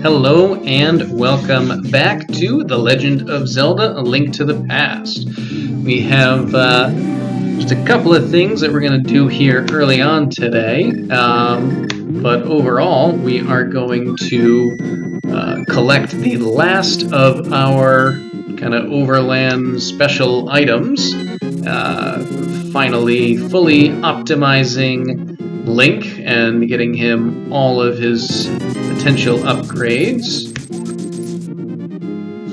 Hello and welcome back to The Legend of Zelda: A Link to the Past. We have just a couple of things that we're going to do here early on today, but overall we are going to collect the last of our kind of overland special items, finally fully optimizing Link and getting him all of his potential upgrades.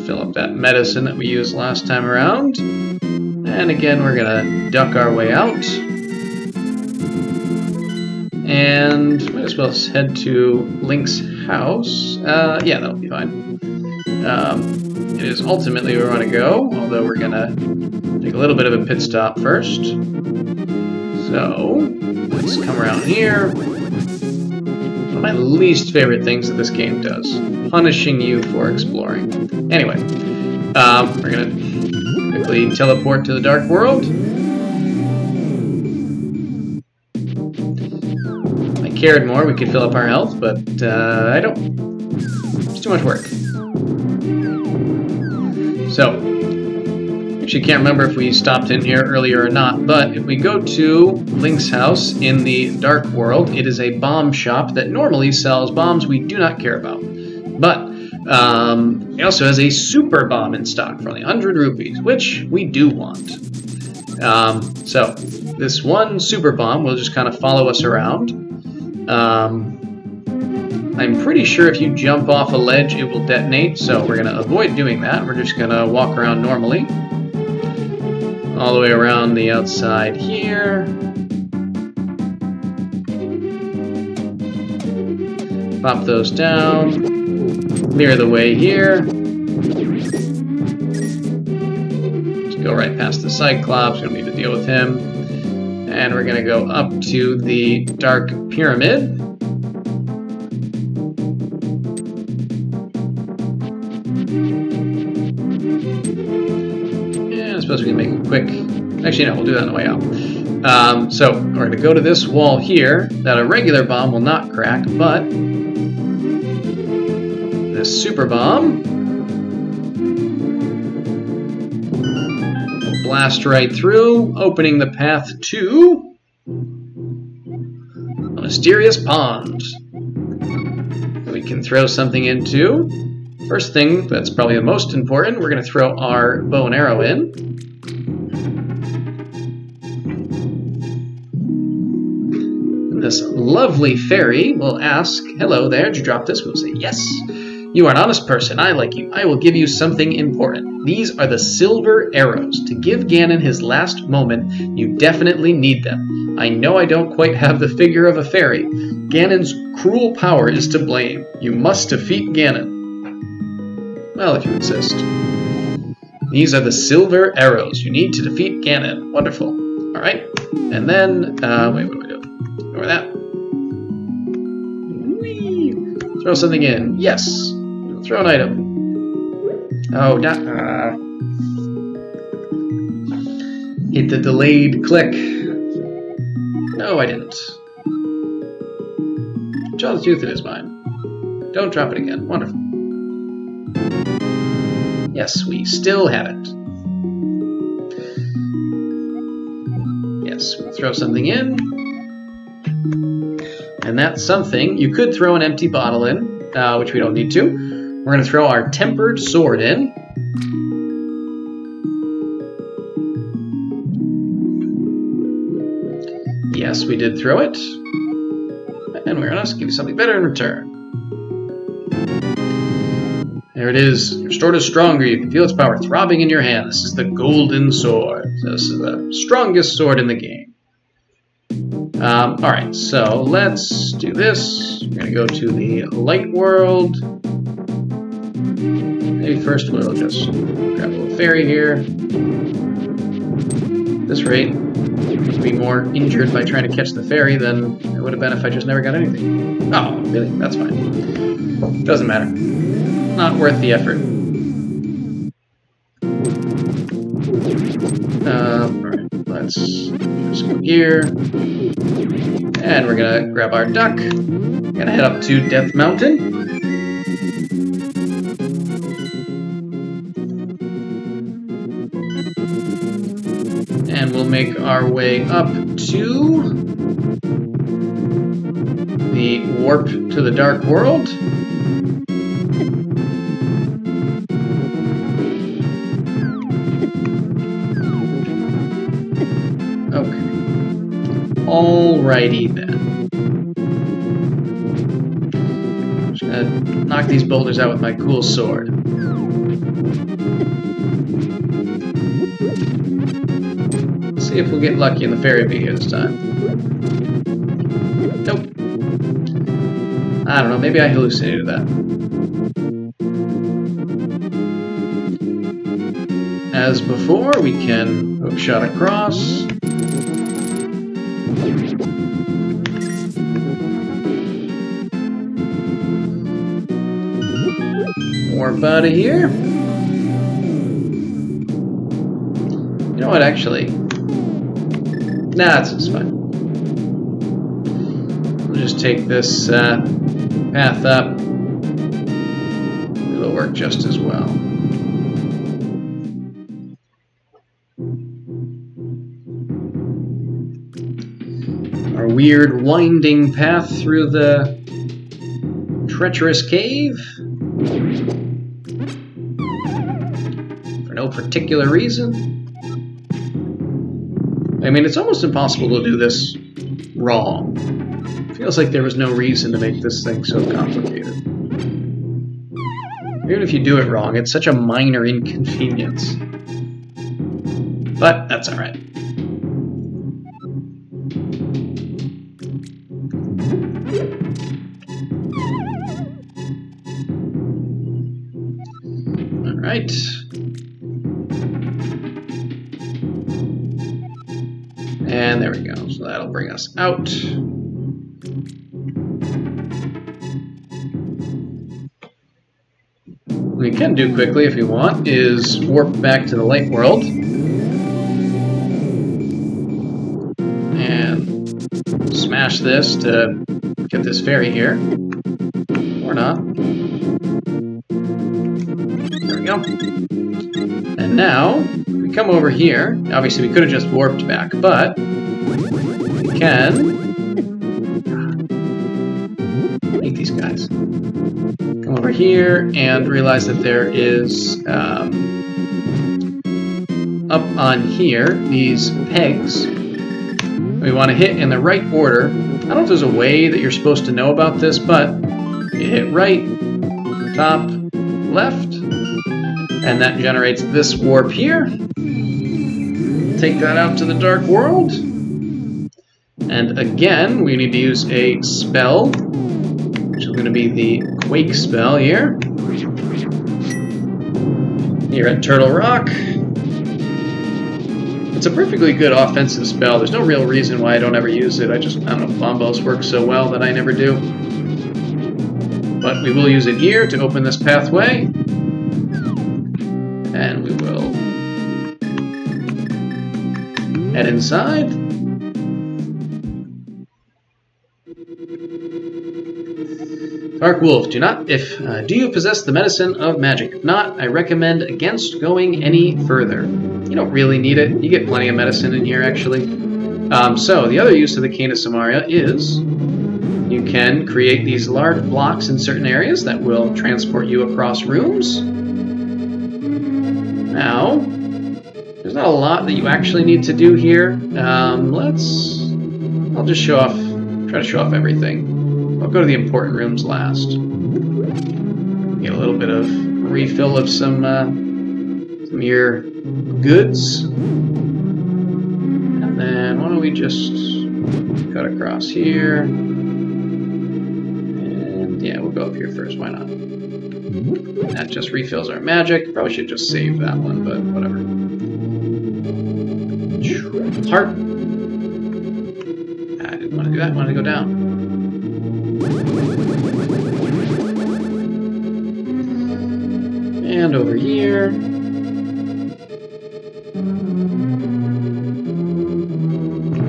Fill up that medicine that we used last time around. And again, we're gonna duck our way out. And might as well head to Link's house. Yeah, that'll be fine. It is ultimately where we want to go, although we're gonna take a little bit of a pit stop first. So, let's come around here. One of my least favorite things that this game does. Punishing you for exploring. Anyway, we're going to quickly teleport to the Dark World. If I cared more, we could fill up our health, but I don't. It's too much work. So, actually can't remember if we stopped in here earlier or not, but if we go to Link's house in the Dark World, it is a bomb shop that normally sells bombs we do not care about. But it also has a super bomb in stock for only 100 rupees, which we do want. So this one super bomb will just kind of follow us around. I'm pretty sure if you jump off a ledge, it will detonate, so we're going to avoid doing that. We're just going to walk around normally. All the way around the outside here. Pop those down. Clear the way here. Just go right past the Cyclops. We don't need to deal with him. And we're going to go up to the Dark Pyramid. I suppose we can make it quick. Actually, no, we'll do that on the way out. So we're going to go to this wall here that a regular bomb will not crack, but this super bomb will blast right through, opening the path to a mysterious pond that we can throw something into. First thing, that's probably the most important, we're going to throw our bow and arrow in. And this lovely fairy will ask, "Hello there, did you drop this?" We'll say, "Yes. You are an honest person. I like you. I will give you something important. These are the silver arrows. To give Ganon his last moment, you definitely need them. I know I don't quite have the figure of a fairy. Ganon's cruel power is to blame. You must defeat Ganon. Well, if you insist. These are the silver arrows. You need to defeat Ganon." Wonderful. All right. And then, wait, what do I do? Ignore that. Whee! Throw something in. Yes. Throw an item. Oh, not. Hit the delayed click. No, I didn't. Child's youth, it is mine. Don't drop it again. Wonderful. Yes, we still have it. Yes, we'll throw something in. And that something, you could throw an empty bottle in, which we don't need to. We're going to throw our tempered sword in. Yes, we did throw it. And we're going to give you something better in return. There it is. Your sword is stronger. You can feel its power throbbing in your hand. This is the golden sword. So this is the strongest sword in the game. Alright, so let's do this. We're going to go to the light world. Maybe first we'll just grab a little fairy here. At this rate, I'd be more injured by trying to catch the fairy than it would have been if I just never got anything. Oh, really? That's fine. Doesn't matter. Not worth the effort. Alright, let's just go here. And we're gonna grab our duck. Gonna head up to Death Mountain. we'll make our way up to the warp to the Dark World. Okay. Alrighty then. Just gonna knock these boulders out with my cool sword. Let's see if we'll get lucky and the fairy will be here this time. Nope. I don't know, maybe I hallucinated that. As before, we can hookshot across. Warp out of here. You know what, actually? Nah, it's fine. We'll just take this path up. It'll work just as well. Our weird winding path through the treacherous cave. For no particular reason. I mean, it's almost impossible to do this wrong. Feels like there was no reason to make this thing so complicated. Even if you do it wrong, it's such a minor inconvenience. But that's alright. Alright. And there we go. So that'll bring us out. What we can do quickly if we want is warp back to the light world. And smash this to get this fairy here. Or not. There we go. And now, if we come over here, obviously we could have just warped back, but we can meet these guys. Come over here and realize that there is, up on here, these pegs. We want to hit in the right order. I don't know if there's a way that you're supposed to know about this, but you hit right, top, left, and that generates this warp here. Take that out to the Dark World. And again, we need to use a spell, which is going to be the Quake spell here. Here at Turtle Rock. It's a perfectly good offensive spell. There's no real reason why I don't ever use it. I don't know, bombos work so well that I never do. But we will use it here to open this pathway. And we will head inside. Dark Wolf, do you possess the medicine of magic? If not, I recommend against going any further. You don't really need it. You get plenty of medicine in here, actually. So, the other use of the Cane of Samaria is you can create these large blocks in certain areas that will transport you across rooms. Now, there's not a lot that you actually need to do here. I'll just try to show off everything. I'll go to the important rooms last. Get a little bit of refill of some of your goods. And then why don't we just cut across here. And yeah, we'll go up here first, why not? That just refills our magic. Probably should just save that one, but whatever. Heart. I didn't want to do that, I wanted to go down. And over here.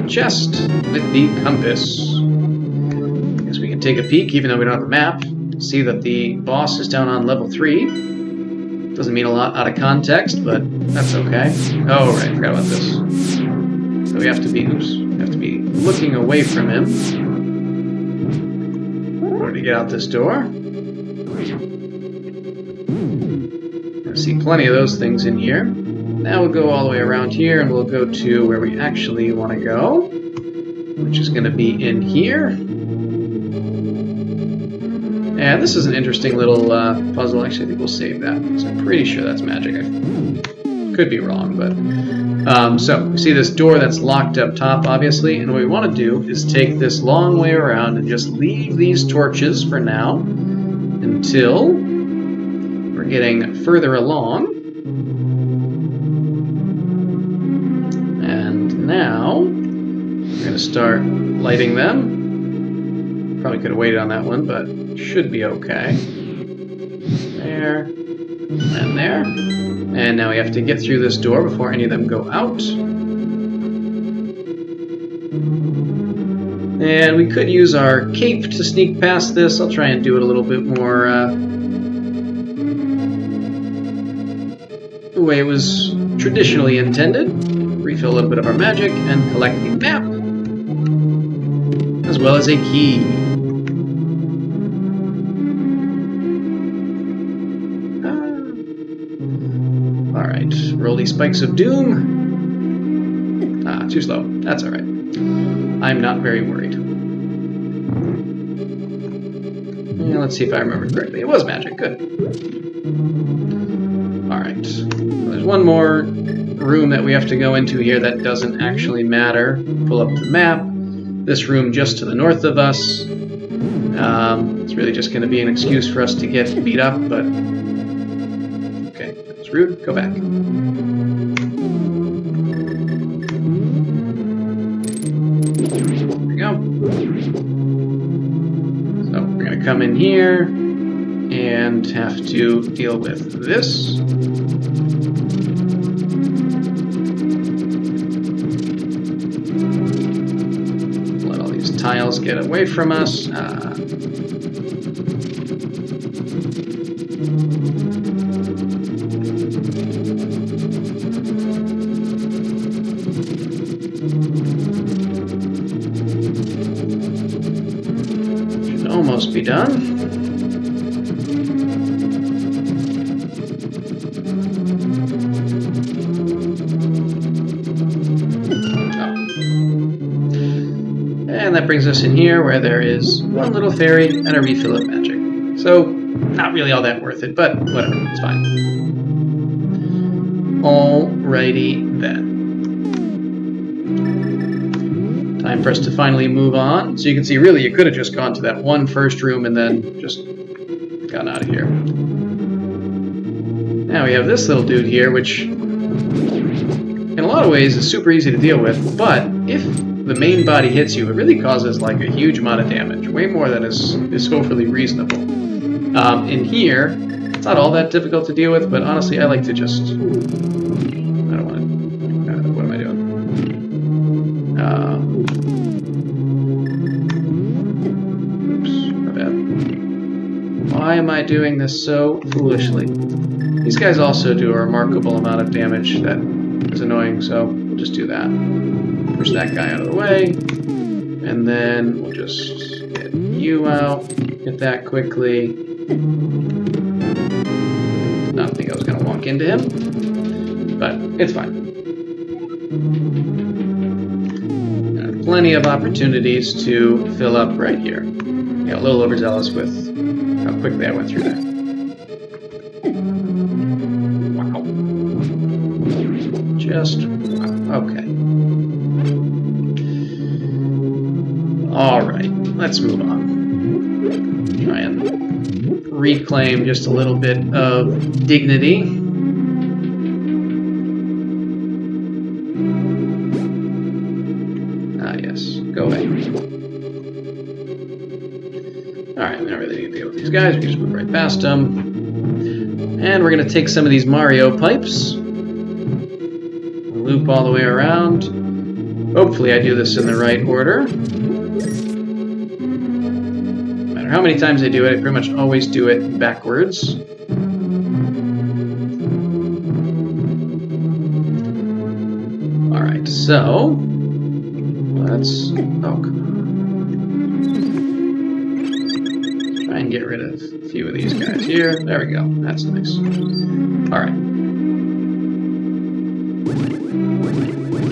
Chest with the compass. I guess we can take a peek, even though we don't have a map. See that the boss is down on level 3. Doesn't mean a lot out of context, but that's okay. Oh, right, forgot about this. So we have to be looking away from him in order to get out this door. I see plenty of those things in here. Now we'll go all the way around here, and we'll go to where we actually want to go, which is going to be in here. And this is an interesting little puzzle. Actually, I think we'll save that, because I'm pretty sure that's magic. I could be wrong, but... so, we see this door that's locked up top, obviously, and what we want to do is take this long way around and just leave these torches for now until we're getting further along. And now, we're going to start lighting them. Probably could have waited on that one, but should be okay. There, and there. And now we have to get through this door before any of them go out. And we could use our cape to sneak past this. I'll try and do it a little bit more the way it was traditionally intended. Refill a little bit of our magic and collect the map, as well as a key. Alright, roll these spikes of doom. Ah, too slow. That's alright. I'm not very worried. Yeah, let's see if I remember correctly. It was magic. Good. Alright. There's one more room that we have to go into here that doesn't actually matter. Pull up the map. This room just to the north of us. It's really just going to be an excuse for us to get beat up, but... Okay, that's rude. Go back. There we go. So, we're going to come in here and have to deal with this. Let all these tiles get away from us. Should almost be done. And that brings us in here where there is one little fairy and a refill of magic. So, not really all that worth it, but whatever, it's fine. Alrighty then. Time for us to finally move on. So you can see, really, you could have just gone to that one first room and then just gotten out of here. Now we have this little dude here, which in a lot of ways is super easy to deal with, but if the main body hits you, it really causes like a huge amount of damage, way more than is hopefully reasonable. In here, it's not all that difficult to deal with, but honestly, I like to just... I don't want to... what am I doing? Oops, my bad. Why am I doing this so foolishly? These guys also do a remarkable amount of damage that is annoying, so we'll just do that. Push that guy out of the way, and then we'll just get you out, get that quickly. Did not think I was going to walk into him, but it's fine. Got plenty of opportunities to fill up right here. Got a little overzealous with how quickly I went through that. Wow. Just wow. Okay. Alright, let's move on. Try and reclaim just a little bit of dignity. Ah, yes. Go away. Alright, we don't really need to deal with these guys. We can just move right past them. And we're going to take some of these Mario pipes. Loop all the way around. Hopefully I do this in the right order. No matter how many times I do it, I pretty much always do it backwards. Alright, so Let's... Oh, come on. Try and get rid of a few of these guys here. There we go. That's nice. Alright.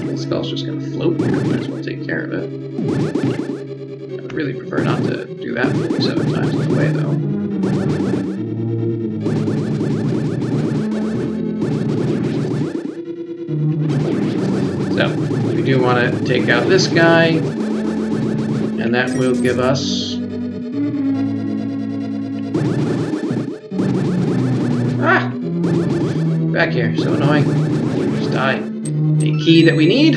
The spell's just going to float. Might as well take care of it. I would really prefer not to do that 47 times in a way, though. So, we do want to take out this guy, and that will give us... Ah! Back here, so annoying. Just die. A key that we need.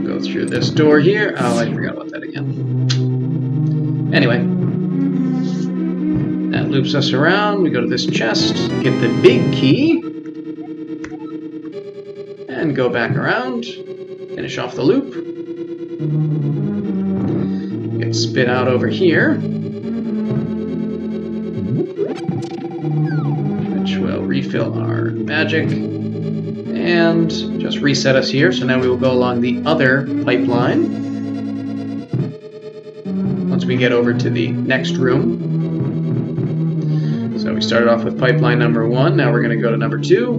Go through this door here. Oh, I forgot about that again. Anyway. That loops us around. We go to this chest, get the big key, and go back around. Finish off the loop. Get spit out over here. Which will refill our magic and just reset us here. So now we will go along the other pipeline once we get over to the next room. So we started off with pipeline number 1, now we're going to go to number 2.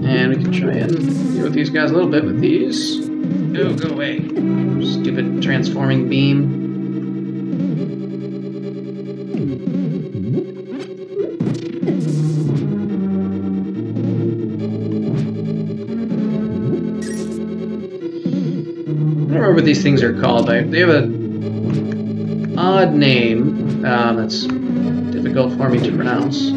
And we can try and deal with these guys a little bit with these. Oh, go away. Stupid transforming beam. I don't remember what these things are called. They have an odd name that's difficult for me to pronounce.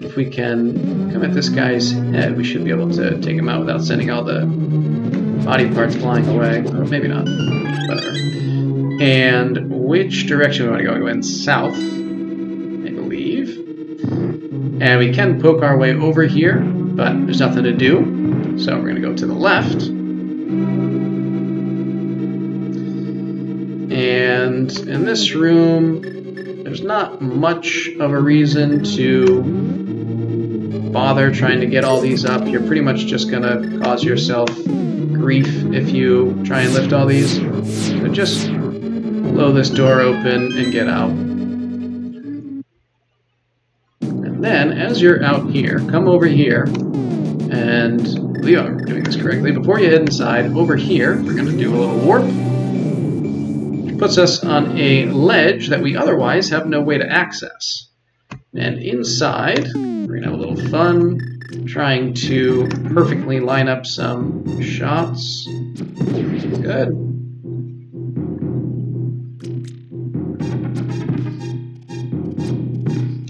If we can come at this guy's head, we should be able to take him out without sending all the body parts flying away. Or maybe not. Whatever. And which direction we want to go? We went south, I believe. And we can poke our way over here, but there's nothing to do. So we're going to go to the left. And in this room, there's not much of a reason to bother trying to get all these up. You're pretty much just going to cause yourself grief if you try and lift all these. So just blow this door open and get out. And then, as you're out here, come over here and... Leo, I'm doing this correctly. Before you head inside, over here, we're going to do a little warp. Puts us on a ledge that we otherwise have no way to access. And inside, we're going to have a little fun trying to perfectly line up some shots. Good.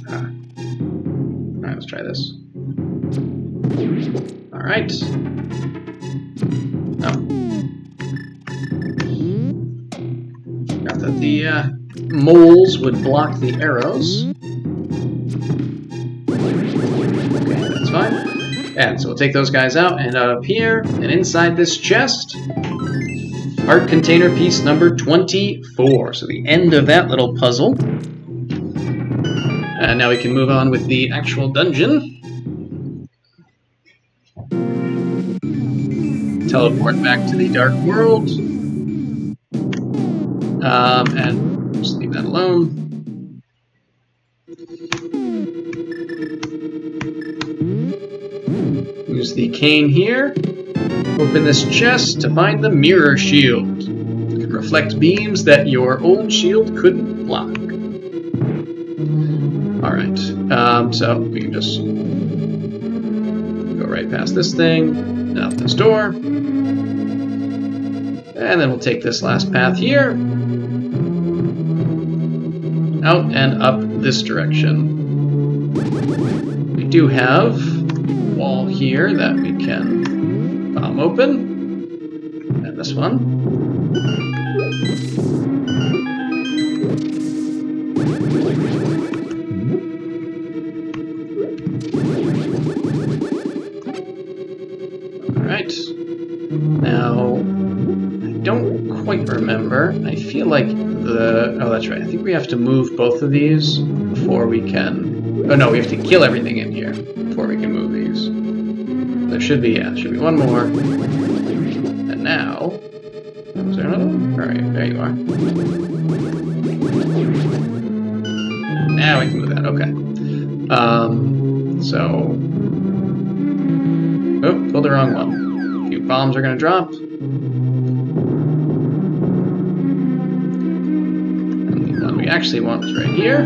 Alright, let's try this. Alright. Oh. Got that the moles would block the arrows. Okay, that's fine. And so we'll take those guys out and out up here, and inside this chest, art container piece number 24. So the end of that little puzzle. And now we can move on with the actual dungeon. Teleport back to the dark world. And just leave that alone. Use the cane here. Open this chest to find the mirror shield. It can reflect beams that your old shield couldn't block. Alright, so we can just go right past this thing, out this door. And then we'll take this last path here. Out and up this direction. We do have a wall here that we can bomb open. And this one. Alright. Now, I don't quite remember. I feel like oh, that's right. I think we have to move both of these before we can... Oh, no, we have to kill everything in here before we can move these. There should be, yeah, there should be one more. And now... Is there another one? Alright, there you are. Now we can move that, okay. So... Oh, pulled the wrong one. A few bombs are going to drop. And the one we actually want is right here.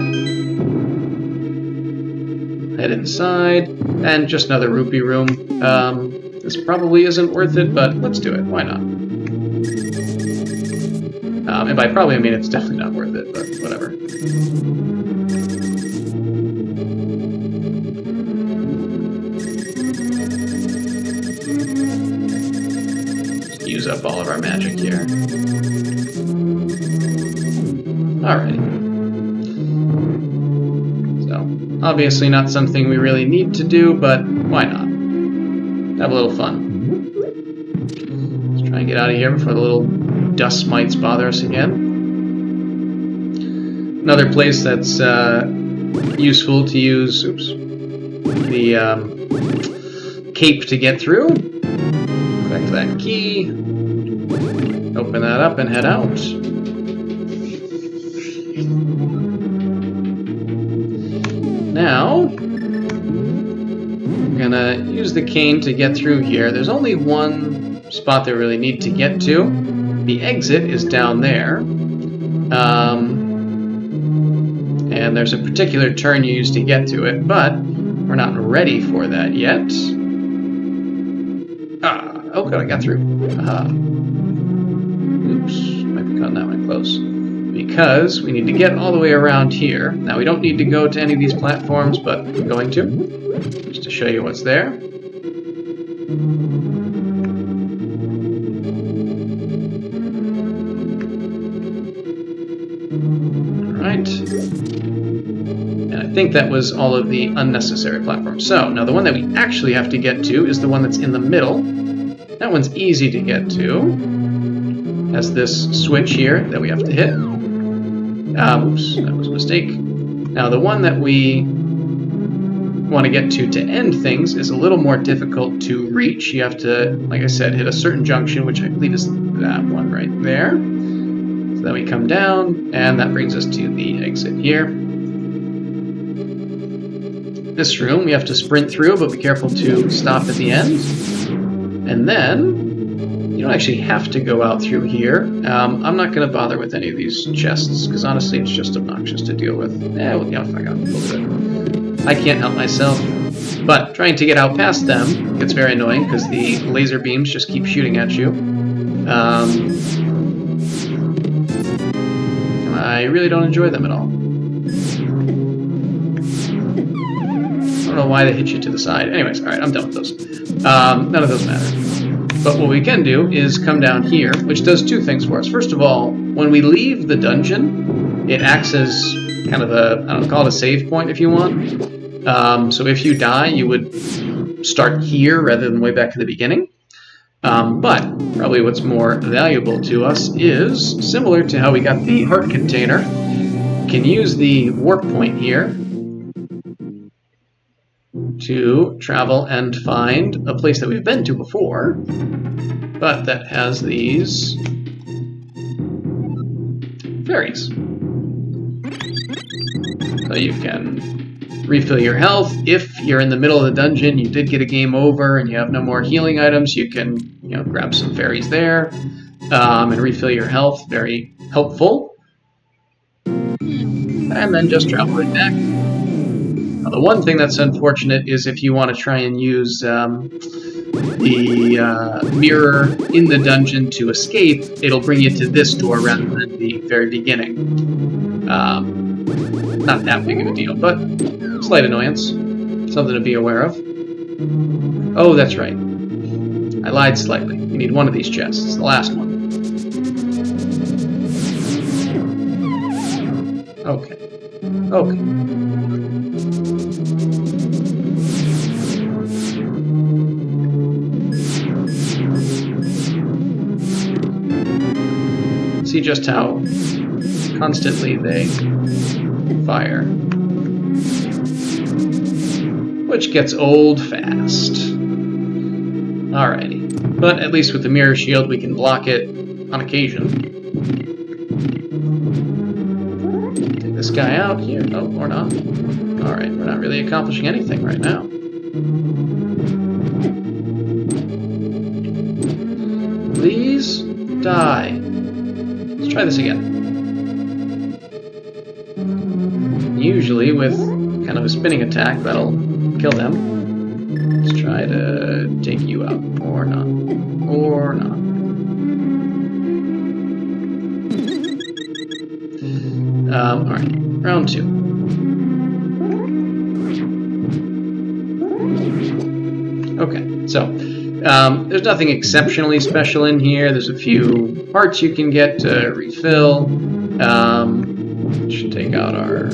Head inside. And just another rupee room. This probably isn't worth it, but let's do it. Why not? And by probably I mean it's definitely not worth it, but whatever. Use up all of our magic here. Alrighty. So, obviously not something we really need to do, but why not? Have a little fun. Let's try and get out of here before the little dust mites bother us again. Another place that's useful to use, the cape to get through. Collect that key, open that up and head out. Now, I'm gonna use the cane to get through here. There's only one spot that we really need to get to. The exit is down there. And there's a particular turn you use to get to it, but we're not ready for that yet. Oh good, I got through. Oops, might be cutting that one close. Because we need to get all the way around here. Now we don't need to go to any of these platforms, but I'm going to. Just to show you what's there. Alright. And I think that was all of the unnecessary platforms. So, now the one that we actually have to get to is the one that's in the middle. That one's easy to get to. Has this switch here that we have to hit. Oops, that was a mistake. Now the one that we want to get to end things is a little more difficult to reach. You have to, like I said, hit a certain junction, which I believe is that one right there. So then we come down, and that brings us to the exit here. This room we have to sprint through, but be careful to stop at the end. And then, you don't actually have to go out through here. I'm not going to bother with any of these chests, because honestly it's just obnoxious to deal with. Well, yeah, fuck off a little bit. I can't help myself. But trying to get out past them gets very annoying, because the laser beams just keep shooting at you. I really don't enjoy them at all. I don't know why they hit you to the side. Anyways, alright, I'm done with those. None of those matter. But what we can do is come down here, which does two things for us. First of all, when we leave the dungeon, it acts as kind of a, I don't know, call it a save point if you want. So if you die, you would start here rather than way back at the beginning. But probably what's more valuable to us is, similar to how we got the heart container, we can use the warp point here to travel and find a place that we've been to before, but that has these fairies. So you can refill your health. If you're in the middle of the dungeon, you did get a game over and you have no more healing items, you can, you know, grab some fairies there and refill your health. Very helpful. And then just travel right back. Now, the one thing that's unfortunate is if you want to try and use the mirror in the dungeon to escape, it'll bring you to this door rather than the very beginning. Not that big of a deal, but slight annoyance. Something to be aware of. Oh, that's right. I lied slightly. We need one of these chests. It's the last one. Okay. Okay. see just how constantly they fire. Which gets old fast. Alrighty. But at least with the mirror shield we can block it on occasion. Take this guy out here. Oh, or not. Alright, we're not really accomplishing anything right now. Please die. Let's try this again. Usually with kind of a spinning attack that'll kill them. Let's try to take you out. Or not. Or not. Alright. Round 2. Okay, so there's nothing exceptionally special in here. There's a few parts you can get to refill. Should take out our...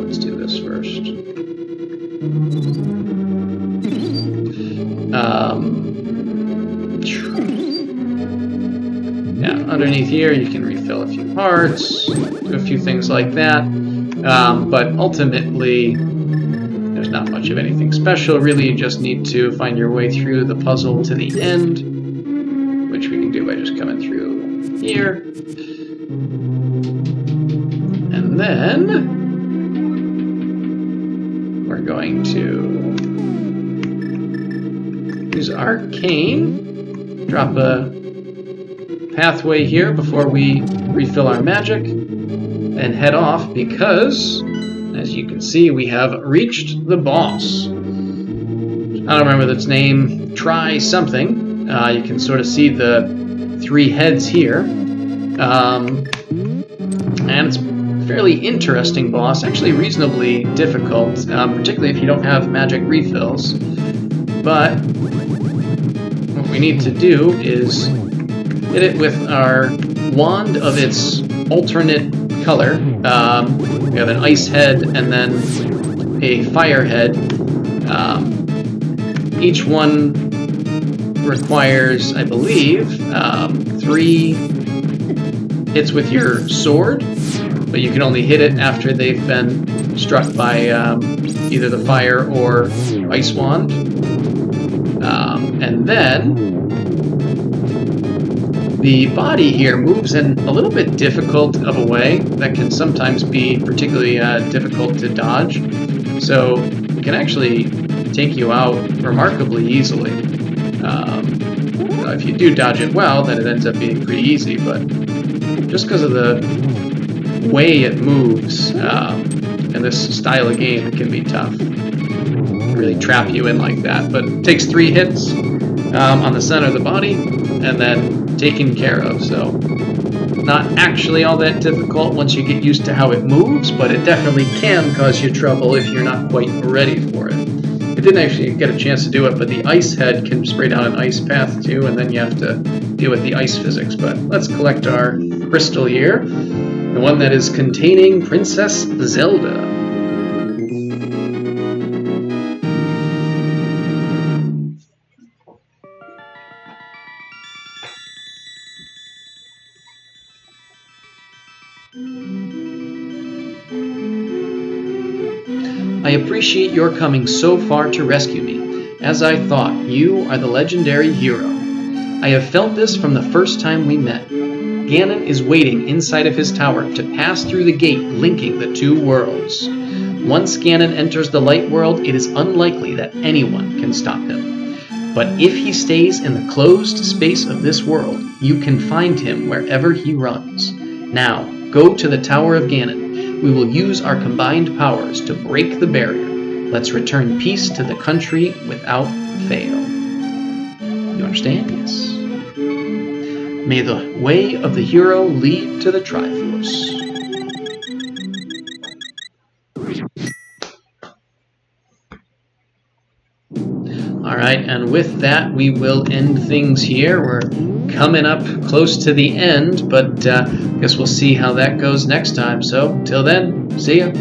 let's do this first. Yeah, underneath here you can refill a few parts, do a few things like that. But ultimately, there's not much of anything special. Really, you just need to find your way through the puzzle to the end, which we can do by just coming through here. And then we're going to use Arcane, drop a pathway here before we refill our magic, and head off because, as you can see, we have reached the boss. I don't remember its name. Try something. You can sort of see the 3 heads here. And it's a fairly interesting boss, actually reasonably difficult, particularly if you don't have magic refills. But what we need to do is hit it with our wand of its alternate color. We have an ice head and then a fire head. Each one requires, I believe, 3 hits with your sword, but you can only hit it after they've been struck by either the fire or ice wand. And then the body here moves in a little bit difficult of a way that can sometimes be particularly difficult to dodge. So it can actually take you out remarkably easily. If you do dodge it well, then it ends up being pretty easy, but just because of the way it moves in this style of game, it can be tough. Really trap you in like that. But it takes 3 hits on the center of the body, and then taken care of, so not actually all that difficult once you get used to how it moves, but it definitely can cause you trouble if you're not quite ready for it. I didn't actually get a chance to do it, but the ice head can spray down an ice path too, and then you have to deal with the ice physics. But let's collect our crystal here, the one that is containing Princess Zelda. I appreciate your coming so far to rescue me. As I thought, you are the legendary hero. I have felt this from the first time we met. Ganon is waiting inside of his tower to pass through the gate linking the 2 worlds. Once Ganon enters the light world, it is unlikely that anyone can stop him. But if he stays in the closed space of this world, you can find him wherever he runs. Now, go to the Tower of Ganon. We will use our combined powers to break the barrier. Let's return peace to the country without fail. You understand? Yes. May the way of the hero lead to the Triforce. Alright, and with that we will end things here. We're coming up close to the end, but I guess we'll see how that goes next time. So, till then, see ya.